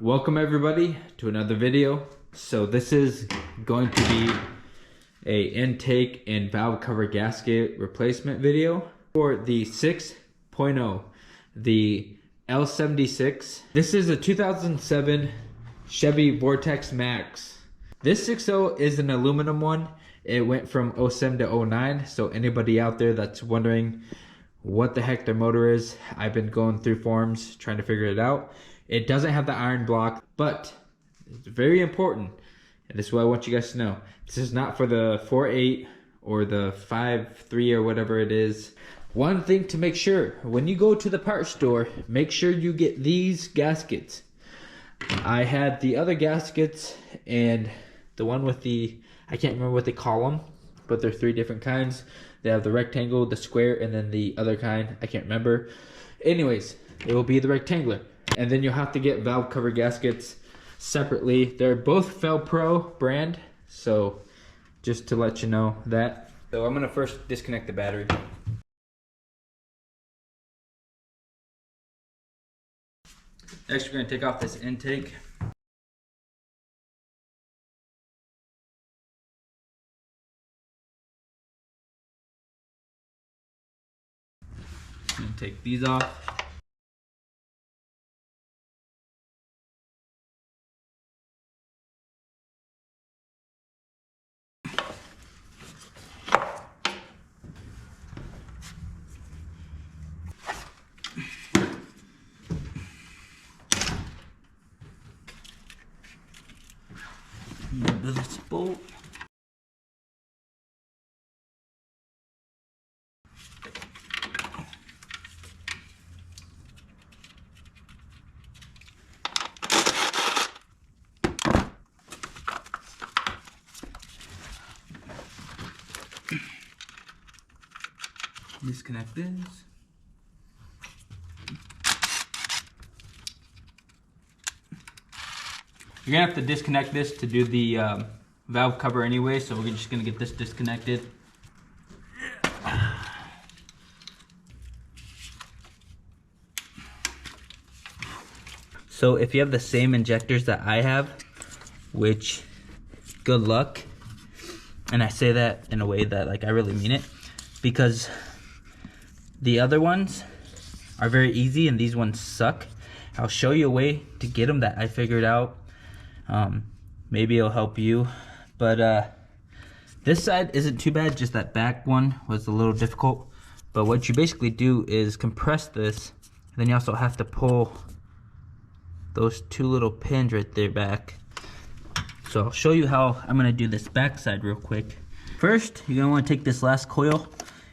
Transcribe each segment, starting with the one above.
Welcome everybody to another video. So this is going to be a intake and valve cover gasket replacement video for the 6.0, the L76. This is a 2007 Chevy Vortex Max. This 6.0 is an aluminum one. It went from 07 to 09. So anybody out there that's wondering what the heck their motor is, I've been going through forums trying to figure it out. It doesn't have the iron block, but it's very important, and this is what I want you guys to know. This is not for the 4.8 or the 5.3 or whatever it is. One thing to make sure, when you go to the parts store, make sure you get these gaskets. I had the other gaskets and the one with the, I can't remember what they call them, but they're three different kinds. They have the rectangle, the square, and then the other kind, I can't remember. Anyways, it will be the rectangular. And then you'll have to get valve cover gaskets separately. They're both Felpro brand, so just to let you know that. So I'm gonna first disconnect the battery. Next, we're gonna take off this intake. I'm gonna take these off. This bolt. Disconnect this. You're gonna have to disconnect this to do the valve cover anyway, so we're just gonna get this disconnected. So if you have the same injectors that I have, which good luck, and I say that in a way that like I really mean it, because the other ones are very easy and these ones suck. I'll show you a way to get them that I figured out. Maybe it'll help you, but this side isn't too bad, just that back one was a little difficult. But what you basically do is compress this, and then you also have to pull those two little pins right there back. So I'll show you how I'm gonna do this back side real quick. First, you're gonna wanna take this last coil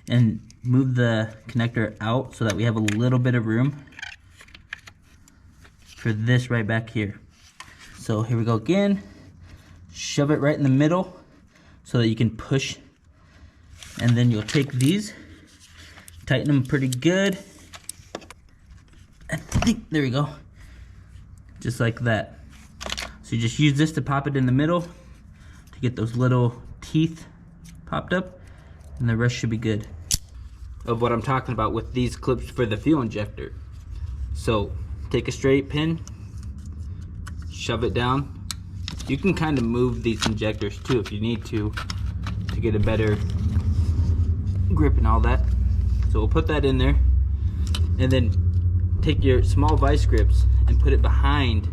and move the connector out so that we have a little bit of room for this right back here. So here we go again. Shove it right in the middle so that you can push. And then you'll take these, tighten them pretty good. I think, there we go. Just like that. So you just use this to pop it in the middle to get those little teeth popped up, and the rest should be good. Of what I'm talking about with these clips for the fuel injector. So take a straight pin, shove it down. You can kind of move these injectors too if you need to get a better grip and all that. So we'll put that in there, and then take your small vice grips and put it behind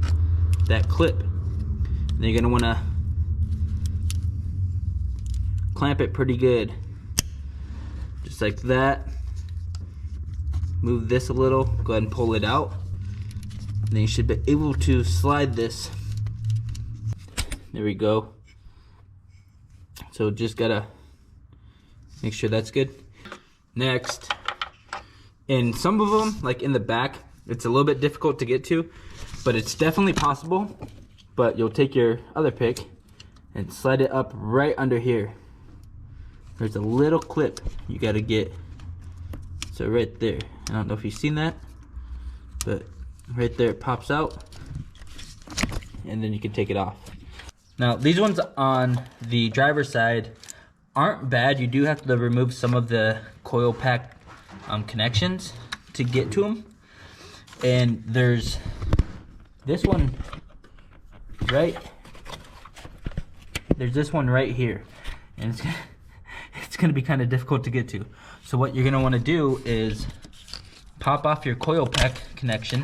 that clip. And you're gonna wanna clamp it pretty good, just like that. Move this a little, go ahead and pull it out. And then you should be able to slide this. There we go. So just gotta make sure that's good. Next, in some of them, like in the back, it's a little bit difficult to get to, but it's definitely possible. But you'll take your other pick and slide it up right under here. There's a little clip you gotta get. So right there, I don't know if you've seen that, but right there it pops out, and then you can take it off. Now these ones on the driver's side aren't bad. You do have to remove some of the coil pack connections to get to them. And there's this one right, there's this one right here, and it's gonna be kind of difficult to get to. So what you're gonna want to do is pop off your coil pack connection.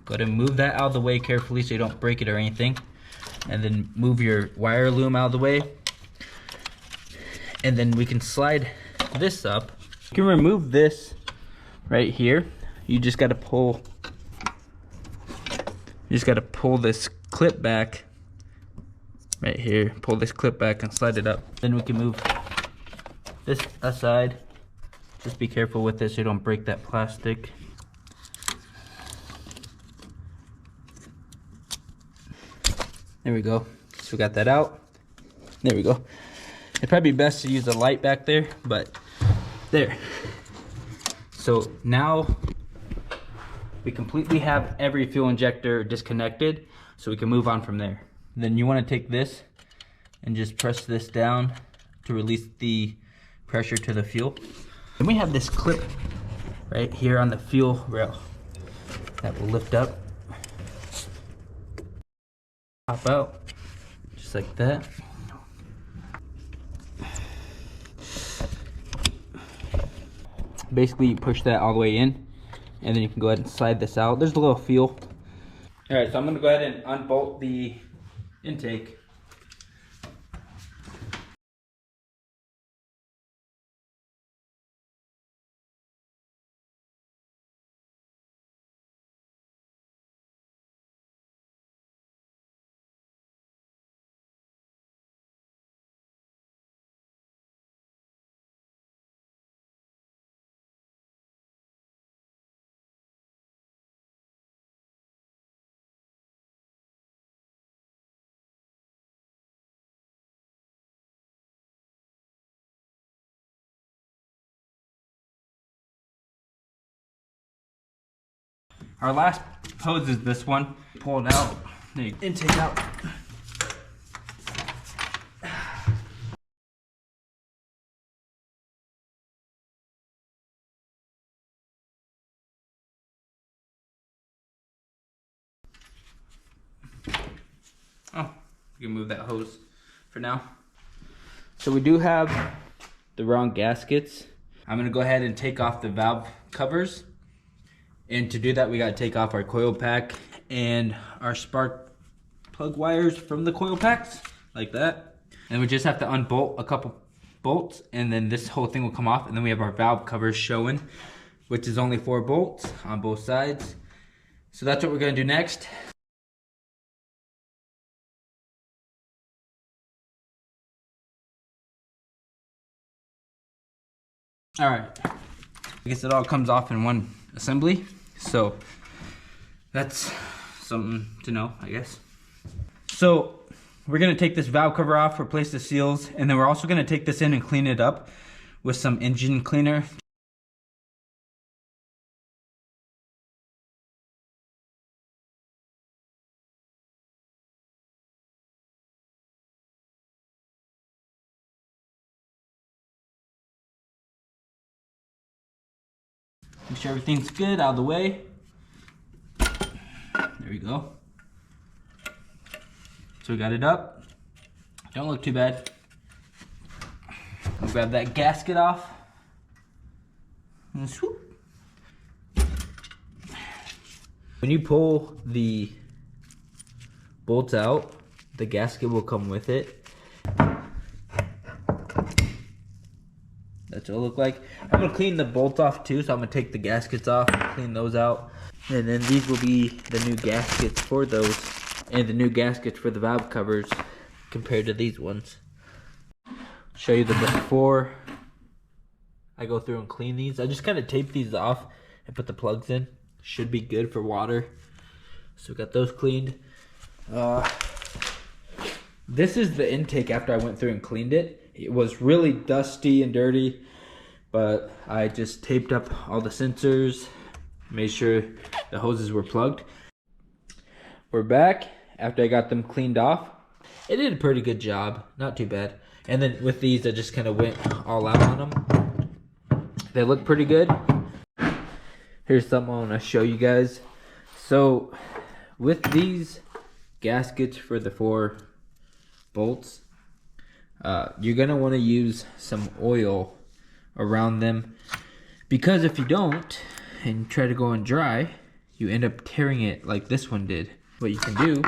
Go ahead and move that out of the way carefully so you don't break it or anything, and then move your wire loom out of the way, and then we can slide this up. You can remove this right here. You just got to pull this clip back right here. Pull this clip back and slide it up. Then we can move this aside. Just be careful with this so you don't break that plastic. There we go. So we got that out. There we go. It'd probably be best to use the light back there, but there. So now we completely have every fuel injector disconnected, so we can move on from there. Then you want to take this and just press this down to release the pressure to the fuel. Then we have this clip right here on the fuel rail that will lift up, pop out, just like that. Basically, you push that all the way in, and then you can go ahead and slide this out. There's a little feel. All right, so I'm gonna go ahead and unbolt the intake. Our last hose is this one. Pull it out, intake out. Oh, you can move that hose for now. So we do have the wrong gaskets. I'm gonna go ahead and take off the valve covers. And to do that, we gotta take off our coil pack and our spark plug wires from the coil packs, like that. And we just have to unbolt a couple bolts, and then this whole thing will come off, and then we have our valve covers showing, which is only 4 bolts on both sides. So that's what we're gonna do next. All right, I guess it all comes off in one assembly. So that's something to know, I guess. So we're gonna take this valve cover off, replace the seals, and then we're also gonna take this in and clean it up with some engine cleaner. Make sure everything's good out of the way. There we go. So we got it up. Don't look too bad. I'll grab that gasket off. And swoop. When you pull the bolts out, the gasket will come with it. That's what it'll look like. I'm gonna clean the bolts off too, so I'm gonna take the gaskets off, clean those out. And then these will be the new gaskets for those, and the new gaskets for the valve covers compared to these ones. Show you the before I go through and clean these. I just kind of tape these off and put the plugs in. Should be good for water. So we got those cleaned. This is the intake after I went through and cleaned it. It was really dusty and dirty, but I just taped up all the sensors, made sure the hoses were plugged. We're back after I got them cleaned off. It did a pretty good job, not too bad. And then with these, I just kind of went all out on them. They look pretty good. Here's something I want to show you guys. So with these gaskets for the 4 bolts. You're gonna want to use some oil around them, because if you don't and try to go on dry, you end up tearing it like this one did. What you can do,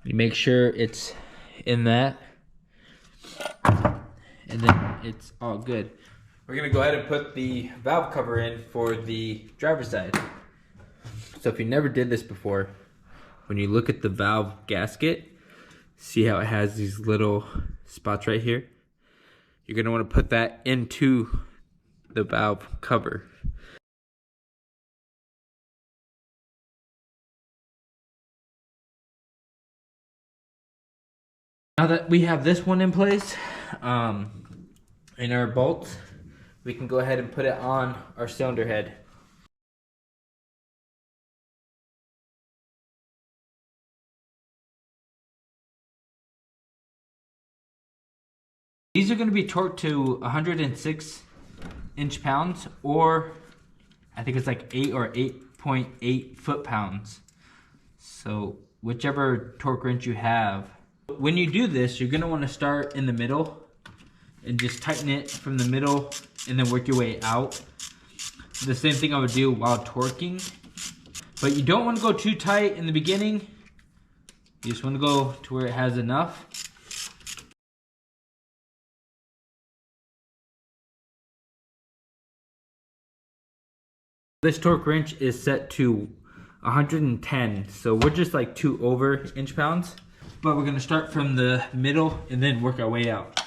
you make sure it's in that, and then it's all good. We're gonna go ahead and put the valve cover in for the driver's side. So if you never did this before, when you look at the valve gasket, see how it has these little spots right here? You're gonna wanna put that into the valve cover. Now that we have this one in place, in our bolts, we can go ahead and put it on our cylinder head. These are going to be torqued to 106 inch-pounds, or I think it's like 8 or 8.8 foot-pounds. So whichever torque wrench you have. When you do this, you're going to want to start in the middle and just tighten it from the middle and then work your way out. The same thing I would do while torquing. But you don't want to go too tight in the beginning. You just want to go to where it has enough. This torque wrench is set to 110, so we're just like 2 over inch-pounds. But we're gonna start from the middle and then work our way out.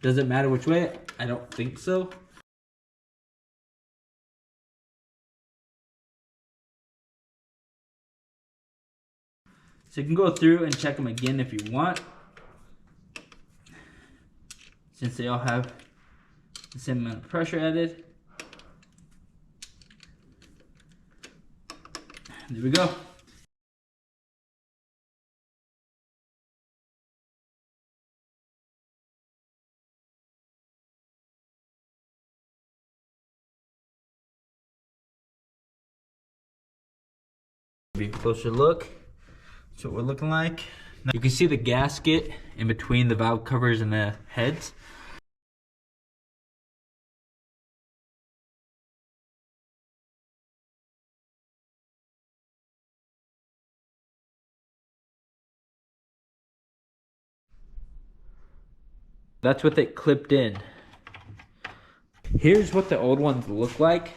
Does it matter which way? I don't think so. So you can go through and check them again if you want, since they all have the same amount of pressure added. There we go. Be a closer look. That's what we're looking like. Now you can see the gasket in between the valve covers and the heads. That's what they clipped in. Here's what the old ones look like.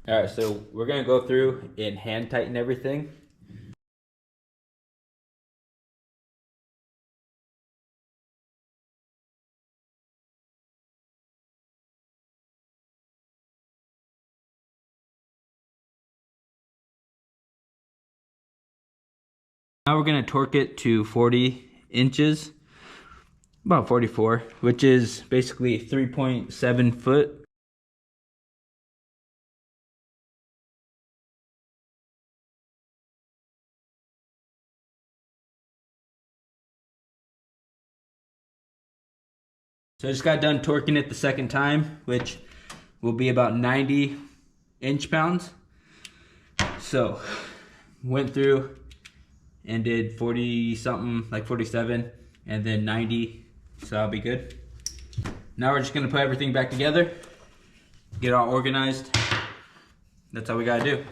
All right, so we're gonna go through and hand tighten everything. Now we're gonna torque it to 40 inches, about 44, which is basically 3.7 foot. So I just got done torquing it the second time, which will be about 90 inch-pounds. So went through and did 40 something, like 47, and then 90, so I'll be good. Now we're just gonna put everything back together, get it all organized. That's all we gotta do.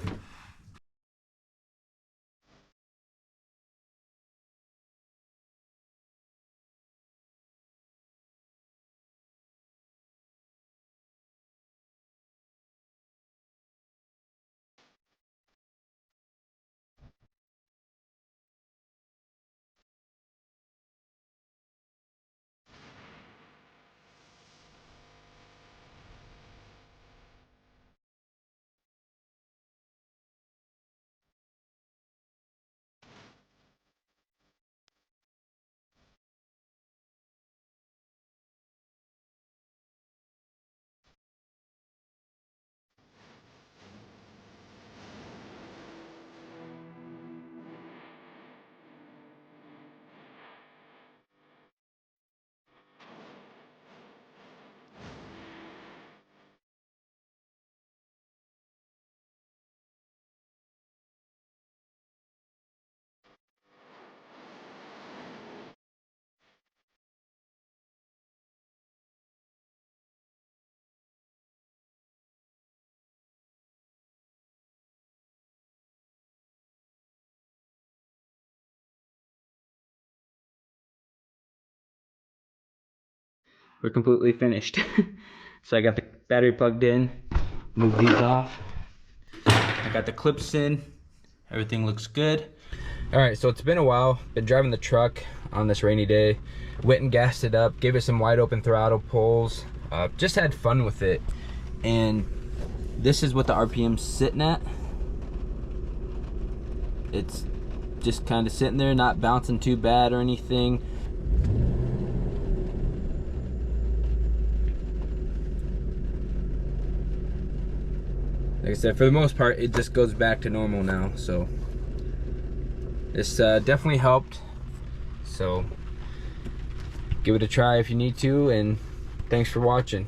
we're completely finished. So I got the battery plugged in, move these off. I got the clips in, everything looks good. All right, so it's been a while, been driving the truck on this rainy day. Went and gassed it up, gave it some wide open throttle pulls, just had fun with it. And this is what the RPM's sitting at. It's just kind of sitting there, not bouncing too bad or anything. Like I said, for the most part, it just goes back to normal now. So this definitely helped. So give it a try if you need to, and thanks for watching.